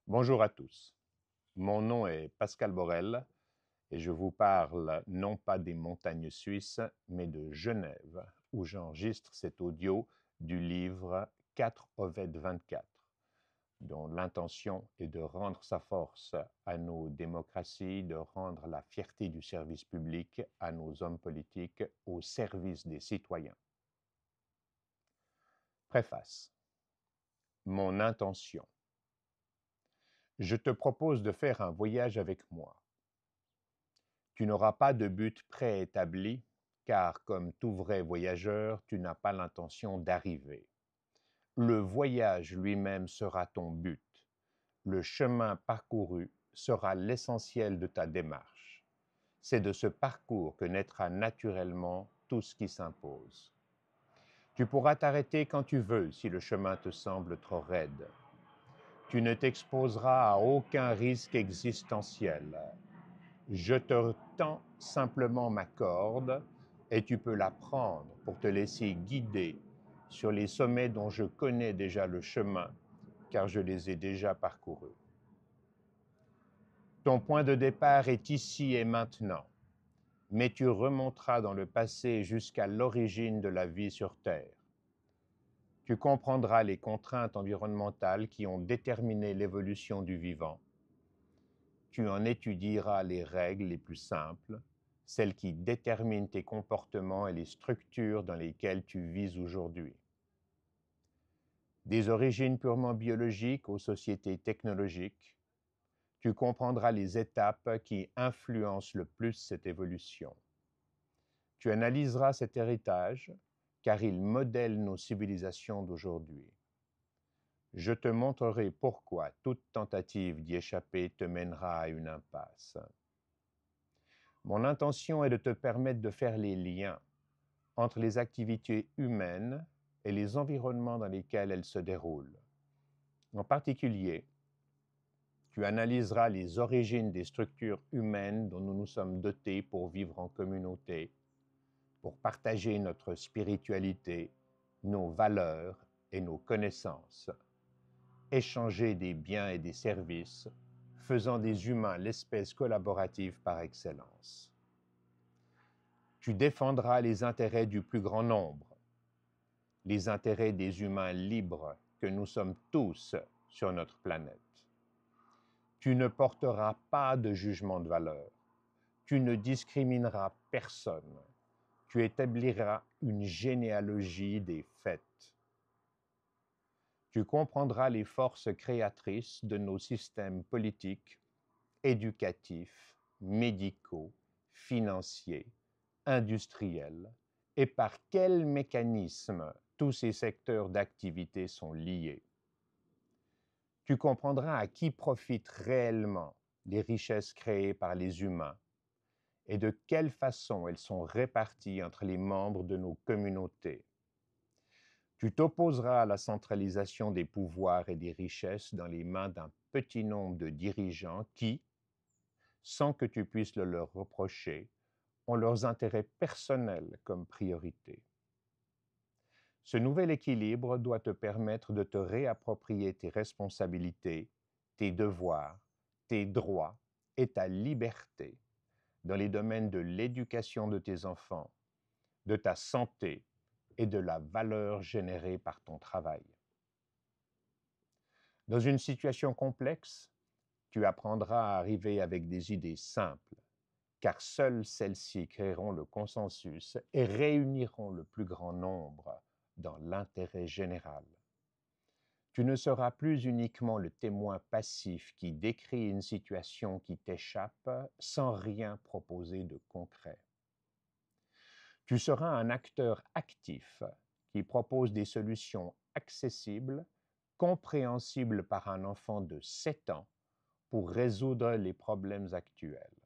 Bonjour à tous. Mon nom est Pascal Borel et je vous parle non pas des montagnes suisses, mais de Genève, où j'enregistre cet audio du livre 4 Ovède 24, dont l'intention est de rendre sa force à nos démocraties, de rendre la fierté du service public à nos hommes politiques au service des citoyens. Préface. Mon intention. Je te propose de faire un voyage avec moi. Tu n'auras pas de but préétabli, car comme tout vrai voyageur, tu n'as pas l'intention d'arriver. Le voyage lui-même sera ton but. Le chemin parcouru sera l'essentiel de ta démarche. C'est de ce parcours que naîtra naturellement tout ce qui s'impose. Tu pourras t'arrêter quand tu veux si le chemin te semble trop raide. Tu ne t'exposeras à aucun risque existentiel. Je te tends simplement ma corde et tu peux la prendre pour te laisser guider sur les sommets dont je connais déjà le chemin, car je les ai déjà parcourus. Ton point de départ est ici et maintenant, mais tu remonteras dans le passé jusqu'à l'origine de la vie sur Terre. Tu comprendras les contraintes environnementales qui ont déterminé l'évolution du vivant. Tu en étudieras les règles les plus simples, celles qui déterminent tes comportements et les structures dans lesquelles tu vis aujourd'hui. Des origines purement biologiques aux sociétés technologiques, tu comprendras les étapes qui influencent le plus cette évolution. Tu analyseras cet héritage, car il modèle nos civilisations d'aujourd'hui. Je te montrerai pourquoi toute tentative d'y échapper te mènera à une impasse. Mon intention est de te permettre de faire les liens entre les activités humaines et les environnements dans lesquels elles se déroulent. En particulier, tu analyseras les origines des structures humaines dont nous nous sommes dotés pour vivre en communauté, pour partager notre spiritualité, nos valeurs et nos connaissances, échanger des biens et des services, faisant des humains l'espèce collaborative par excellence. Tu défendras les intérêts du plus grand nombre, les intérêts des humains libres que nous sommes tous sur notre planète. Tu ne porteras pas de jugement de valeur. Tu ne discrimineras personne. Tu établiras une généalogie des faits. Tu comprendras les forces créatrices de nos systèmes politiques, éducatifs, médicaux, financiers, industriels, et par quels mécanismes tous ces secteurs d'activité sont liés. Tu comprendras à qui profitent réellement les richesses créées par les humains et de quelle façon elles sont réparties entre les membres de nos communautés. Tu t'opposeras à la centralisation des pouvoirs et des richesses dans les mains d'un petit nombre de dirigeants qui, sans que tu puisses le leur reprocher, ont leurs intérêts personnels comme priorité. Ce nouvel équilibre doit te permettre de te réapproprier tes responsabilités, tes devoirs, tes droits et ta liberté dans les domaines de l'éducation de tes enfants, de ta santé et de la valeur générée par ton travail. Dans une situation complexe, tu apprendras à arriver avec des idées simples, car seules celles-ci créeront le consensus et réuniront le plus grand nombre dans l'intérêt général. Tu ne seras plus uniquement le témoin passif qui décrit une situation qui t'échappe sans rien proposer de concret. Tu seras un acteur actif qui propose des solutions accessibles, compréhensibles par un enfant de 7 ans pour résoudre les problèmes actuels.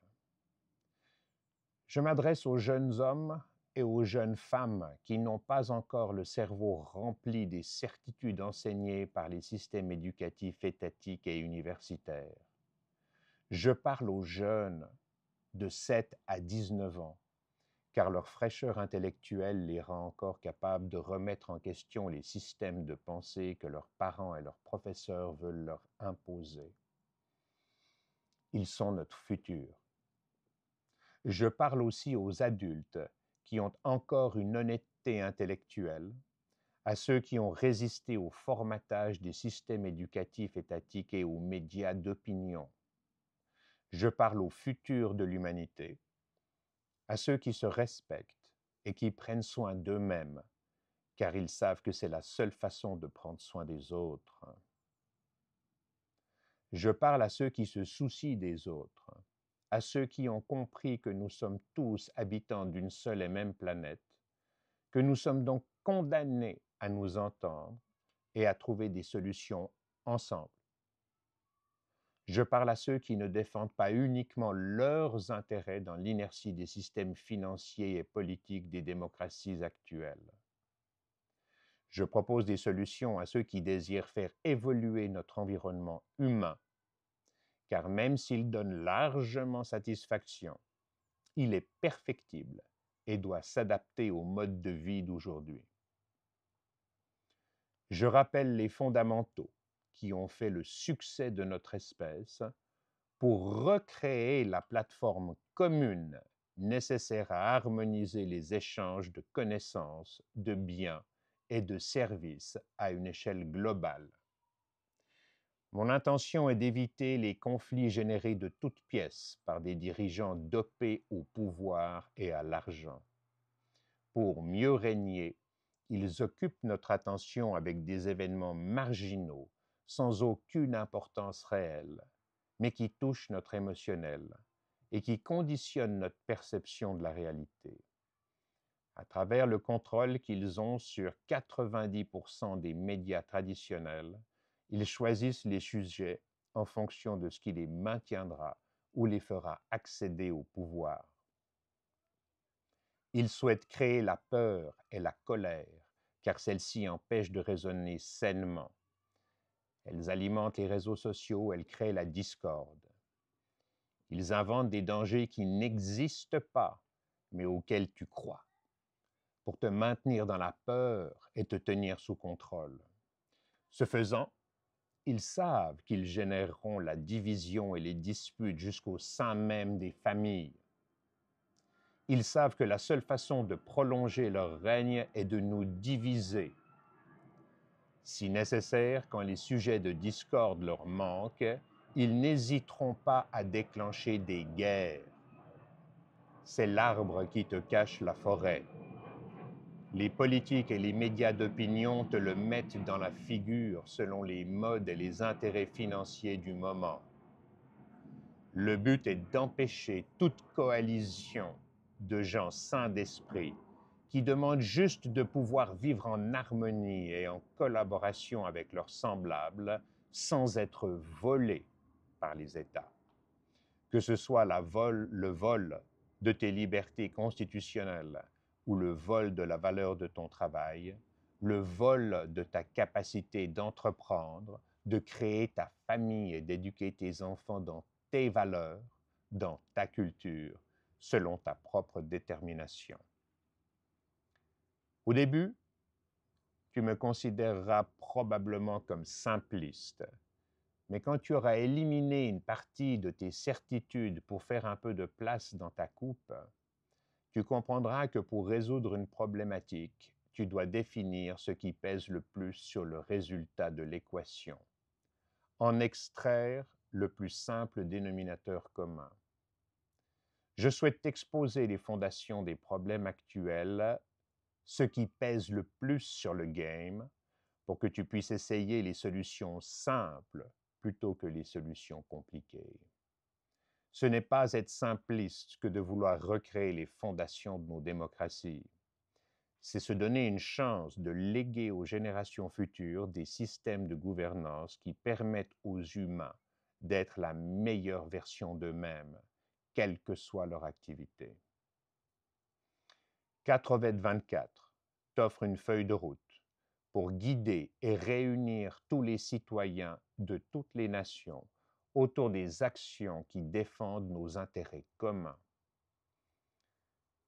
Je m'adresse aux jeunes hommes et aux jeunes femmes qui n'ont pas encore le cerveau rempli des certitudes enseignées par les systèmes éducatifs étatiques et universitaires. Je parle aux jeunes de 7 à 19 ans, car leur fraîcheur intellectuelle les rend encore capables de remettre en question les systèmes de pensée que leurs parents et leurs professeurs veulent leur imposer. Ils sont notre futur. Je parle aussi aux adultes qui ont encore une honnêteté intellectuelle, à ceux qui ont résisté au formatage des systèmes éducatifs étatiques et aux médias d'opinion. Je parle au futur de l'humanité, à ceux qui se respectent et qui prennent soin d'eux-mêmes, car ils savent que c'est la seule façon de prendre soin des autres. Je parle à ceux qui se soucient des autres, à ceux qui ont compris que nous sommes tous habitants d'une seule et même planète, que nous sommes donc condamnés à nous entendre et à trouver des solutions ensemble. Je parle à ceux qui ne défendent pas uniquement leurs intérêts dans l'inertie des systèmes financiers et politiques des démocraties actuelles. Je propose des solutions à ceux qui désirent faire évoluer notre environnement humain, car même s'il donne largement satisfaction, il est perfectible et doit s'adapter au mode de vie d'aujourd'hui. Je rappelle les fondamentaux qui ont fait le succès de notre espèce pour recréer la plateforme commune nécessaire à harmoniser les échanges de connaissances, de biens et de services à une échelle globale. Mon intention est d'éviter les conflits générés de toutes pièces par des dirigeants dopés au pouvoir et à l'argent. Pour mieux régner, ils occupent notre attention avec des événements marginaux, sans aucune importance réelle, mais qui touchent notre émotionnel et qui conditionnent notre perception de la réalité. À travers le contrôle qu'ils ont sur 90% des médias traditionnels, ils choisissent les sujets en fonction de ce qui les maintiendra ou les fera accéder au pouvoir. Ils souhaitent créer la peur et la colère, car celles-ci empêchent de raisonner sainement. Elles alimentent les réseaux sociaux, elles créent la discorde. Ils inventent des dangers qui n'existent pas, mais auxquels tu crois, pour te maintenir dans la peur et te tenir sous contrôle. Ce faisant, ils savent qu'ils généreront la division et les disputes jusqu'au sein même des familles. Ils savent que la seule façon de prolonger leur règne est de nous diviser. Si nécessaire, quand les sujets de discorde leur manquent, ils n'hésiteront pas à déclencher des guerres. C'est l'arbre qui te cache la forêt. Les politiques et les médias d'opinion te le mettent dans la figure selon les modes et les intérêts financiers du moment. Le but est d'empêcher toute coalition de gens sains d'esprit qui demandent juste de pouvoir vivre en harmonie et en collaboration avec leurs semblables sans être volés par les États. Que ce soit le vol de tes libertés constitutionnelles ou le vol de la valeur de ton travail, le vol de ta capacité d'entreprendre, de créer ta famille et d'éduquer tes enfants dans tes valeurs, dans ta culture, selon ta propre détermination. Au début, tu me considéreras probablement comme simpliste, mais quand tu auras éliminé une partie de tes certitudes pour faire un peu de place dans ta coupe, tu comprendras que pour résoudre une problématique, tu dois définir ce qui pèse le plus sur le résultat de l'équation, en extraire le plus simple dénominateur commun. Je souhaite t'exposer les fondations des problèmes actuels, ce qui pèse le plus sur le game, pour que tu puisses essayer les solutions simples plutôt que les solutions compliquées. Ce n'est pas être simpliste que de vouloir recréer les fondations de nos démocraties. C'est se donner une chance de léguer aux générations futures des systèmes de gouvernance qui permettent aux humains d'être la meilleure version d'eux-mêmes, quelle que soit leur activité. 4V24 t'offre une feuille de route pour guider et réunir tous les citoyens de toutes les nations autour des actions qui défendent nos intérêts communs.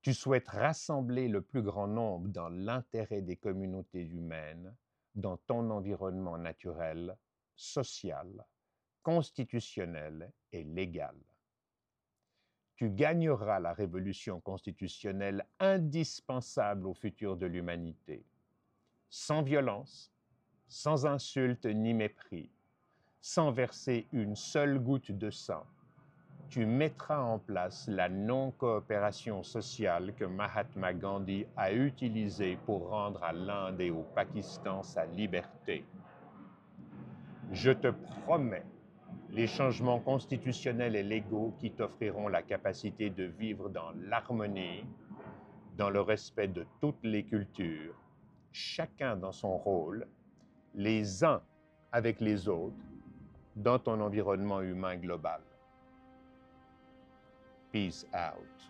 Tu souhaites rassembler le plus grand nombre dans l'intérêt des communautés humaines, dans ton environnement naturel, social, constitutionnelle et légale. Tu gagneras la révolution constitutionnelle indispensable au futur de l'humanité, sans violence, sans insulte ni mépris, sans verser une seule goutte de sang. Tu mettras en place la non-coopération sociale que Mahatma Gandhi a utilisée pour rendre à l'Inde et au Pakistan sa liberté. Je te promets les changements constitutionnels et légaux qui t'offriront la capacité de vivre dans l'harmonie, dans le respect de toutes les cultures, chacun dans son rôle, les uns avec les autres, dans ton environnement humain global. Peace out.